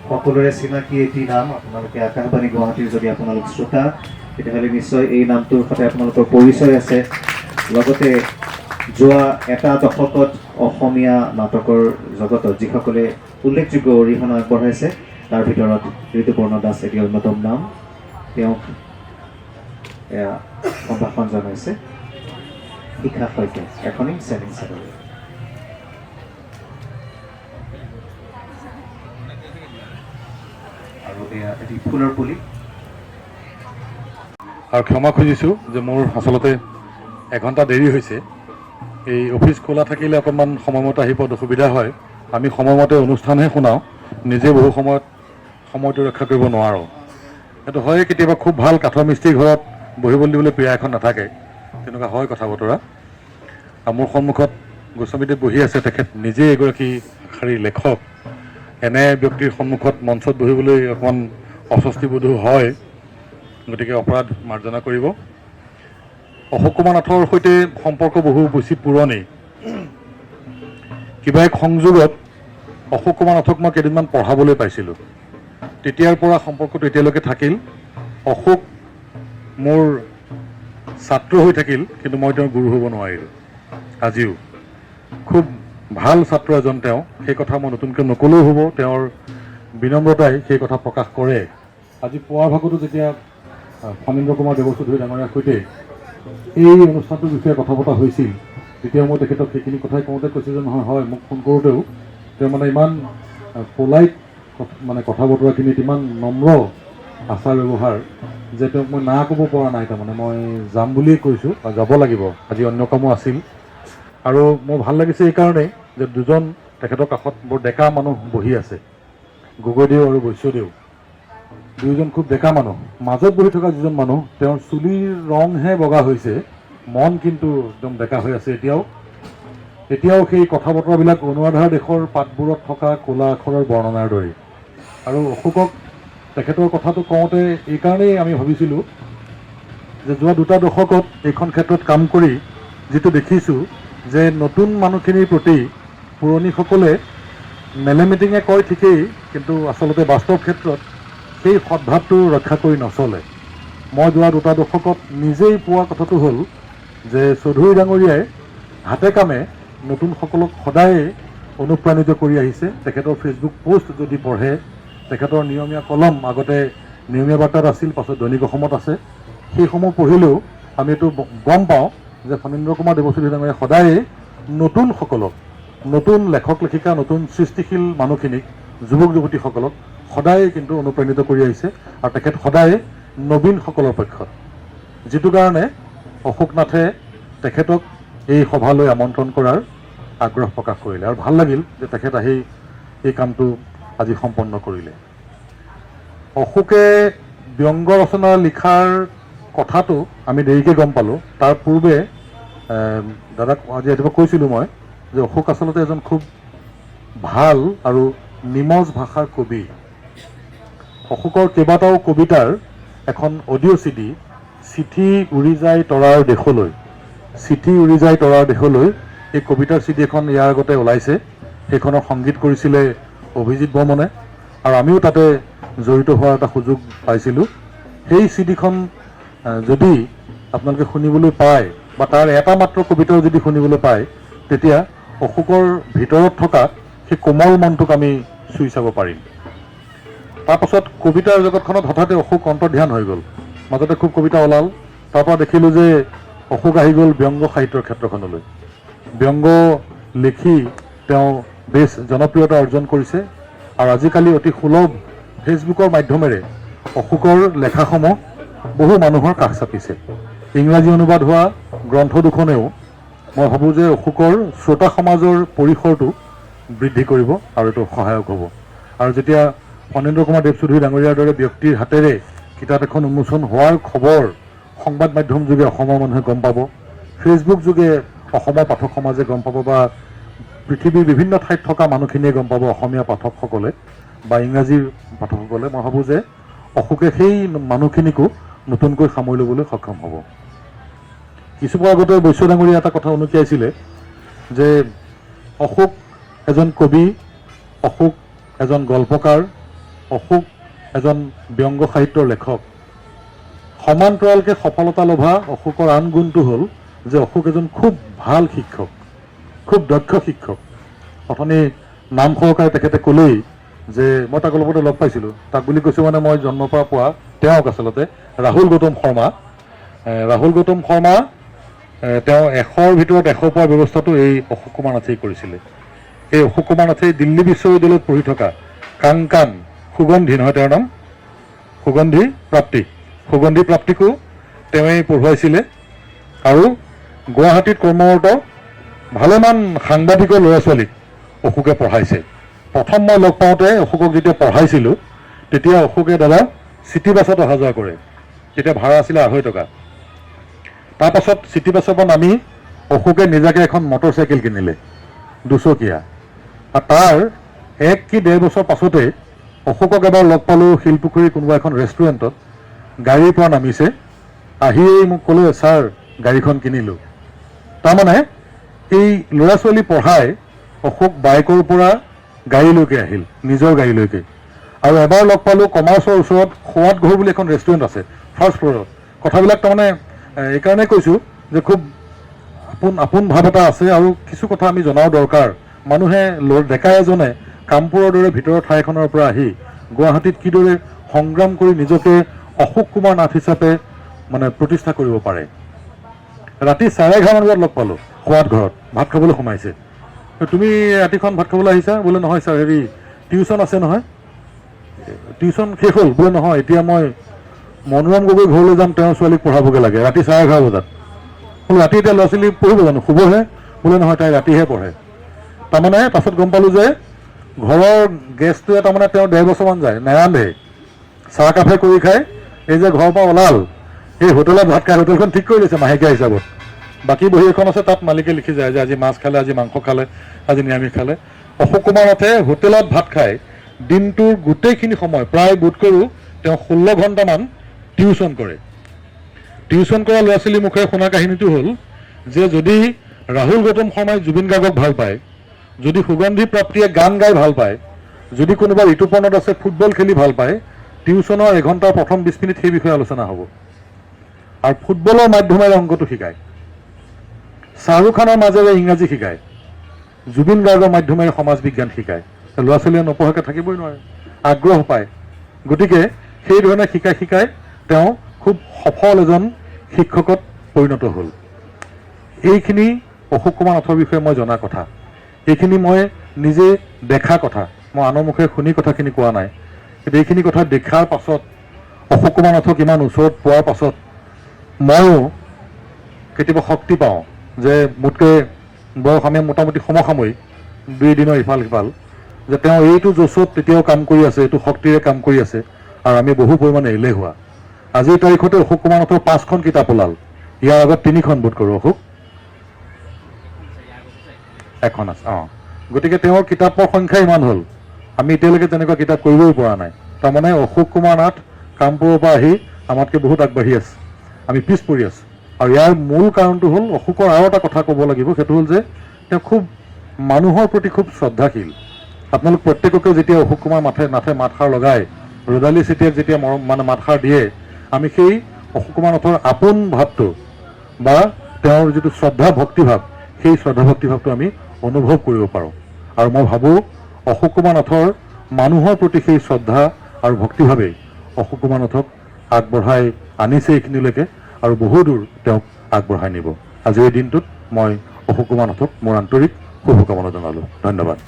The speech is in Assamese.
সকলোৰে চিনাকি এটি নাম। আপোনালোকে আকাশবাণী গুৱাহাটীৰ যদি আপোনালোক শ্ৰোতা তেতিয়াহ'লে নিশ্চয় এই নামটোৰ সৈতে আপোনালোকৰ পৰিচয় আছে। লগতে যোৱা এটা দশকত অসমীয়া নাটকৰ জগতত যিসকলে উল্লেখযোগ্য অৰিহণা আগবঢ়াইছে তাৰ ভিতৰত ঋতুপৰ্ণ দাস এটি অন্যতম নাম। তেওঁক এয়া সম্ভাষণ জনাইছে শিখা শইকীয়া, এখনি চেনিং চাদৰ। আৰু এয়া এটি ফুলৰ পুলি। আৰু ক্ষমা খুজিছোঁ যে মোৰ আচলতে এঘণ্টা দেৰি হৈছে। এই অফিচ খোলা থাকিলে অকণমান সময়মতে আহি পোৱাত অসুবিধা হয়। আমি সময়মতে অনুষ্ঠানহে শুনাওঁ, নিজে বহু সময়ত সময়টো ৰক্ষা কৰিব নোৱাৰোঁ। সেইটো হয়, কেতিয়াবা খুব ভাল কাঠৰ মিস্ত্ৰী ঘৰত বহিবলৈ দিবলৈ পীড়া এখন নাথাকে, তেনেকুৱা হয় কথা বতৰা। আৰু মোৰ সন্মুখত গোস্বামীদেৱ বহি আছে, তেখেত নিজে এগৰাকী শাৰীৰ লেখক। এনে ব্যক্তিৰ সন্মুখত মঞ্চত বহিবলৈ অকণমান অস্বস্তিবোধো হয়, গতিকে অপৰাধ মাৰ্জনা কৰিব। অশোক কুমাৰ নাথৰ সৈতে সম্পৰ্ক বহু বেছি পুৰণি। কিবা এক সংযোগত অশোক কুমাৰ নাথক মই কেইদিনমান পঢ়াবলৈ পাইছিলোঁ। তেতিয়াৰ পৰা সম্পৰ্কটো এতিয়ালৈকে থাকিল। অশোক মোৰ ছাত্ৰ হৈ থাকিল, কিন্তু মই তেওঁৰ গুৰু হ'ব নোৱাৰিলোঁ। আজিও খুব ভাল ছাত্ৰ এজন তেওঁ, সেই কথা মই নতুনকৈ নকলেও হ'ব। তেওঁৰ বিনম্ৰতাই সেই কথা প্ৰকাশ কৰে। আজি পুৱাৰ ভাগতো যেতিয়া ফণীন্দ্ৰ কুমাৰ দেৱচৌধুৰী ডাঙৰীয়াৰ সৈতে এই অনুষ্ঠানটোৰ বিষয়ে কথা পতা হৈছিল, তেতিয়া মই তেখেতক সেইখিনি কথাই কওঁতে কৈছোঁ যে নহয়, হয়, মোক ফোন কৰোঁতেও তেওঁ মানে ইমান পলাইট মানে কথা বতৰাখিনিত ইমান নম্ৰ আচাৰ ব্যৱহাৰ যে তেওঁক মই না ক'ব পৰা নাই। তাৰমানে মই যাম বুলিয়েই কৈছোঁ, যাব লাগিব, আজি অন্য কামো আছিল। আৰু মোৰ ভাল লাগিছে এইকাৰণেই যে দুজন তেখেতৰ কাষত বৰ ডেকা মানুহ বহি আছে, গগৈদেউ আৰু বৈশ্যদেউ। দুয়োজন খুব ডেকা মানুহ। মাজত বহি থকা যিজন মানুহ, তেওঁৰ চুলিৰ ৰংহে বগা হৈছে, মন কিন্তু একদম ডেকা হৈ আছে এতিয়াও সেই কথা বতৰাবিলাক অনুৰাধাৰ দেশৰ পাতবোৰত থকা ক'লা আখৰৰ বৰ্ণনাৰ দৰেই। আৰু অশোকক তেখেতৰ কথাটো কওঁতে এইকাৰণেই আমি ভাবিছিলোঁ যে যোৱা দুটা দশকত এইখন ক্ষেত্ৰত কাম কৰি যিটো দেখিছোঁ যে নতুন মানুহখিনিৰ প্ৰতি পুৰণিসকলে মেলেমিটিঙে কয় ঠিকেই, কিন্তু আচলতে বাস্তৱ ক্ষেত্ৰত সেই সদ্ভাৱটো ৰক্ষা কৰি নচলে। মই যোৱা দুটা দশকত নিজেই পোৱা কথাটো হ'ল যে চৌধুৰী ডাঙৰীয়াই হাতে কামে নতুনসকলক সদায়ে অনুপ্ৰাণিত কৰি আহিছে। তেখেতৰ ফেচবুক পোষ্ট যদি পঢ়ে, তেখেতৰ নিয়মীয়া কলম আগতে নিয়মীয়া বাৰ্তাত আছিল, পাছত দৈনিক অসমত আছে, সেইসমূহ পঢ়িলেও আমি এইটো গম পাওঁ যে ফণীন্দ্ৰ কুমাৰ দেৱচৌধুৰী ডাঙৰীয়াই সদায়ে নতুনসকলক, নতুন লেখক লেখিকা, নতুন সৃষ্টিশীল মানুহখিনিক, যুৱক যুৱতীসকলক সদায় কিন্তু অনুপ্ৰাণিত কৰি আহিছে। আৰু তেখেত সদায় নবীনসকলৰ পক্ষত, যিটো কাৰণে অশোক নাথে তেখেতক এই সভালৈ আমন্ত্ৰণ কৰাৰ আগ্ৰহ প্ৰকাশ কৰিলে। আৰু ভাল লাগিল যে তেখেত আহি এই কামটো আজি সম্পন্ন কৰিলে। অশোকে ব্যংগ ৰচনা লিখাৰ কথাটো আমি দেৰিকৈ গম পালোঁ। তাৰ পূৰ্বে দাদাক আজি ৰাতিপুৱা কৈছিলোঁ মই যে অশোক আচলতে এজন খুব ভাল আৰু নিমজ ভাষাৰ কবি। অশোকৰ কেইবাটাও কবিতাৰ এখন অডিঅ' চিডি, চিঠি উৰি যায় তৰাৰ দেশলৈ, চিঠি উৰি যায় তৰাৰ দেশলৈ, এই কবিতাৰ চিডি এখন ইয়াৰ আগতে ওলাইছে। সেইখনৰ সংগীত কৰিছিলে অভিজিত বৰ্মনে, আৰু আমিও তাতে জড়িত হোৱাৰ এটা সুযোগ পাইছিলোঁ। সেই চিডিখন যদি আপোনালোকে শুনিবলৈ পায়, বা তাৰ এটা মাত্ৰ কবিতাও যদি শুনিবলৈ পায়, তেতিয়া অশোকৰ ভিতৰত থকা সেই কোমল মনটোক আমি চুই চাব পাৰিম। তাৰপাছত কবিতাৰ জগতখনত হঠাতে অশোক অন্তৰ্ধান হৈ গ'ল। মাজতে খুব কবিতা ওলাল, তাৰপৰা দেখিলোঁ যে অশোক আহি গ'ল ব্যংগ সাহিত্যৰ ক্ষেত্ৰখনলৈ। ব্যংগ লিখি তেওঁ বেছ জনপ্ৰিয়তা অৰ্জন কৰিছে। আৰু আজিকালি অতি সুলভ ফেচবুকৰ মাধ্যমেৰে অশোকৰ লেখাসমূহ বহু মানুহৰ কাষ চাপিছে। ইংৰাজী অনুবাদ হোৱা গ্ৰন্থ দুখনেও মই ভাবোঁ যে অশোকৰ শ্ৰোতা সমাজৰ পৰিসৰটো বৃদ্ধি কৰিব আৰু এইটো সহায়ক হ'ব। আৰু যেতিয়া ফণীন্দ্ৰ কুমাৰ দেৱচৌধুৰী ডাঙৰীয়াৰ দৰে ব্যক্তিৰ হাতেৰে কিতাপ এখন উন্মোচন হোৱাৰ খবৰ সংবাদ মাধ্যম যোগে অসমৰ মানুহে গম পাব, ফেচবুক যোগে অসমৰ পাঠক সমাজে গম পাব, বা পৃথিৱীৰ বিভিন্ন ঠাইত থকা মানুহখিনিয়ে গম পাব, অসমীয়া পাঠকসকলে বা ইংৰাজীৰ পাঠকসকলে, মই ভাবোঁ যে অশোকে সেই মানুহখিনিকো নতুনকৈ সামৰি ল'বলৈ সক্ষম হ'ব। কিছুপৰ আগতে বৈশ্য ডাঙৰীয়া এটা কথা উনুকিয়াইছিলে যে অশোক এজন কবি, অশোক এজন গল্পকাৰ, অশোক এজন ব্যংগ সাহিত্যৰ লেখক। সমান্তৰালকৈ সফলতা লভা অশোকৰ আন গুণটো হ'ল যে অশোক এজন খুব ভাল শিক্ষক, খুব দক্ষ শিক্ষক। অথনি নাম সহকাৰে তেখেতে ক'লেই যে মই তাক অলপতে লগ পাইছিলোঁ, তাক বুলি কৈছোঁ মানে মই জন্মৰ পৰা পোৱা তেওঁক আচলতে ৰাহুল গৌতম শৰ্মা। ৰাহুল গৌতম শৰ্মা তেওঁ 100ৰ ভিতৰত 100 পোৱাৰ ব্যৱস্থাটো এই অশোক কুমাৰ নাথেই কৰিছিলে। এই অশোক কুমাৰ নাথেই দিল্লী বিশ্ববিদ্যালয়ত পঢ়ি থকা কাংকান সুগন্ধি নহয় তেওঁৰ নাম, সুগন্ধি প্ৰাপ্তিকো তেওঁৱেই পঢ়ুৱাইছিলে। আৰু গুৱাহাটীত কৰ্মৰত ভালেমান সাংবাদিকৰ ল'ৰা ছোৱালীক অশোকে পঢ়াইছে। প্ৰথম মই লগ পাওঁতে অশোকক যেতিয়া পঢ়াইছিলোঁ তেতিয়া অশোকে দাদা চিটি বাছত অহা যোৱা কৰে, তেতিয়া ভাড়া আছিলে 250 টকা। তাৰপাছত চিটি বাছৰ পৰা নামি অশোকে নিজাকৈ এখন মটৰচাইকেল কিনিলে 2 চকীয়া। আৰু তাৰ 1 কি 1.5 বছৰ পাছতে অশোকক এবাৰ লগ পালোঁ শিলপুখুৰীৰ কোনোবা এখন ৰেষ্টুৰেণ্টত। গাড়ীৰ পৰা নামিছে, আহিয়েই মোক ক'লে ছাৰ গাড়ীখন কিনিলোঁ। তাৰমানে এই ল'ৰা ছোৱালী পঢ়াই অশোক বাইকৰ পৰা গাড়ীলৈকে আহিল, নিজৰ গাড়ীলৈকে। আৰু এবাৰ লগ পালোঁ কমাৰ্চৰ ওচৰত সোৱাদ ঘৰ বুলি এখন ৰেষ্টুৰেণ্ট আছে, ফাৰ্ষ্ট ফ্ল'ৰত। কথাবিলাক তাৰমানে এইকাৰণে কৈছোঁ যে খুব আপোন ভাৱ এটা আছে আৰু কিছু কথা আমি জনাও দৰকাৰ। মানুহে ডেকা এজনে কামপুৰৰ দৰে ভিতৰৰ ঠাইখনৰ পৰা আহি গুৱাহাটীত কিদৰে সংগ্ৰাম কৰি নিজকে অশোক কুমাৰ নাথ হিচাপে মানে প্ৰতিষ্ঠা কৰিব পাৰে। ৰাতি 11:30 মান বজাত লগ পালোঁ সোৱাদ ঘৰত, ভাত খাবলৈ সোমাইছে। তুমি ৰাতিখন ভাত খাবলৈ আহিছা? বোলে নহয় ছাৰ, হেৰি টিউশ্যন আছে নহয়। টিউশ্যন শেষ হ'ল? বোলে নহয়, এতিয়া মই মনোৰম গগৈ ঘৰলৈ যাম, তেওঁৰ ছোৱালীক পঢ়াবগৈ লাগে ৰাতি 11:30 বজাত। বোলো ৰাতি এতিয়া ল'ৰা ছোৱালী পঢ়িব জানো, শুবহে? বোলে নহয়, তাই ৰাতিহে পঢ়ে। তাৰমানে পাছত গম পালোঁ যে ঘৰৰ গেছটোৱে তাৰমানে তেওঁ 1.5 বছৰমান যায়, নেৰান্ধে, চাহ কাফে কৰি খায়। এই যে ঘৰৰ পৰা ওলাল, এই হোটেলত ভাত খাই, হোটেলখন ঠিক কৰি লৈছে মাহেকীয়া হিচাপত। বাকী বহী এখন আছে, তাত মালিকে লিখি যায় যে আজি মাছ খালে, আজি মাংস খালে, আজি নিৰামিষ খালে। অশোক কুমাৰ নাথে হোটেলত ভাত খাই দিনটোৰ গোটেইখিনি সময় প্ৰায় বোধ কৰোঁ তেওঁ 16 ঘণ্টামান টিউশ্যন কৰে। টিউশ্যন কৰা ল'ৰা ছোৱালীৰ মুখেৰে শুনা কাহিনীটো হ'ল যে যদি ৰাহুল গৌতম শৰ্মাই জুবিন গাৰ্গক ভাল পায়, যদি সুগন্ধি প্ৰাপ্তিয়ে গান গাই ভাল পায়, যদি কোনোবা ঋতুপৰ্ণত আছে ফুটবল খেলি ভাল পায়, টিউশ্যনৰ 1 ঘণ্টাৰ প্ৰথম 20 মিনিট সেই বিষয়ে আলোচনা হ'ব। আৰু ফুটবলৰ মাধ্যমেৰে অংকটো শিকায়, শ্বাহৰুখ খানৰ মাজেৰে ইংৰাজী শিকায়, জুবিন গাৰ্গৰ মাধ্যমেৰে সমাজ বিজ্ঞান শিকায়। ল'ৰা ছোৱালীয়ে নপঢ়াকৈ থাকিবই নোৱাৰে, আগ্ৰহ পায়। গতিকে সেইধৰণে শিকাই তেওঁ খুব সফল এজন শিক্ষকত পৰিণত হ'ল। এইখিনি অশোক কুমাৰ নাথৰ বিষয়ে মই জনা কথা, এইখিনি মই নিজে দেখা কথা, মই আনৰ মুখে শুনি কথাখিনি কোৱা নাই। কিন্তু এইখিনি কথা দেখাৰ পাছত, অশোক কুমাৰ নাথক ইমান ওচৰত পোৱাৰ পাছত ময়ো কেতিয়াবা শক্তি পাওঁ যে মোতকৈ বয়স আমি মোটামুটি সমসাময়িক, 2 দিনৰ ইফাল সিফাল, যে তেওঁ এইটো জোচত তেতিয়াও কাম কৰি আছে, এইটো শক্তিৰে কাম কৰি আছে, আৰু আমি বহু পৰিমাণে এলেহুৱা। আজিৰ তাৰিখতে অশোক কুমাৰ নাথৰ 5খন কিতাপ ওলাল, ইয়াৰ আগত 3খন বোধ কৰোঁ অশোক এখন আছে। গতিকে তেওঁৰ কিতাপৰ সংখ্যা ইমান হ'ল, আমি এতিয়ালৈকে তেনেকুৱা কিতাপ কৰিবই পৰা নাই। তাৰমানে অশোক কুমাৰ নাথ কামপুৰৰ পৰা আহি আমাতকৈ বহুত আগবাঢ়ি আছে, আমি পিছ পৰি আছোঁ। আৰু ইয়াৰ মূল কাৰণটো হ'ল অশোকৰ আৰু এটা কথা ক'ব লাগিব, সেইটো হ'ল যে তেওঁ খুব মানুহৰ প্ৰতি খুব শ্ৰদ্ধাশীল। আপোনালোক প্ৰত্যেককে যেতিয়া অশোক কুমাৰ নাথে মাতষাৰ লগায়, ৰদালি চেতিয়াক যেতিয়া মাতষাৰ দিয়ে, আমি সেই অশোক কুমাৰ নাথৰ আপোন ভাৱটো বা তেওঁৰ যিটো শ্ৰদ্ধা ভক্তিভাৱ, সেই শ্ৰদ্ধা ভক্তিভাৱটো আমি অনুভৱ কৰিব পাৰোঁ। আৰু মই ভাবোঁ অশোক কুমাৰ নাথৰ মানুহৰ প্ৰতি সেই শ্ৰদ্ধা আৰু ভক্তিভাৱেই অশোক কুমাৰ নাথক আগবঢ়াই আনিছে এইখিনিলৈকে, আৰু বহু দূৰ তেওঁক আগবঢ়াই নিব। আজিৰ এই দিনটোত মই অশোক কুমাৰ নাথক মোৰ আন্তৰিক শুভকামনা জনালোঁ। ধন্যবাদ।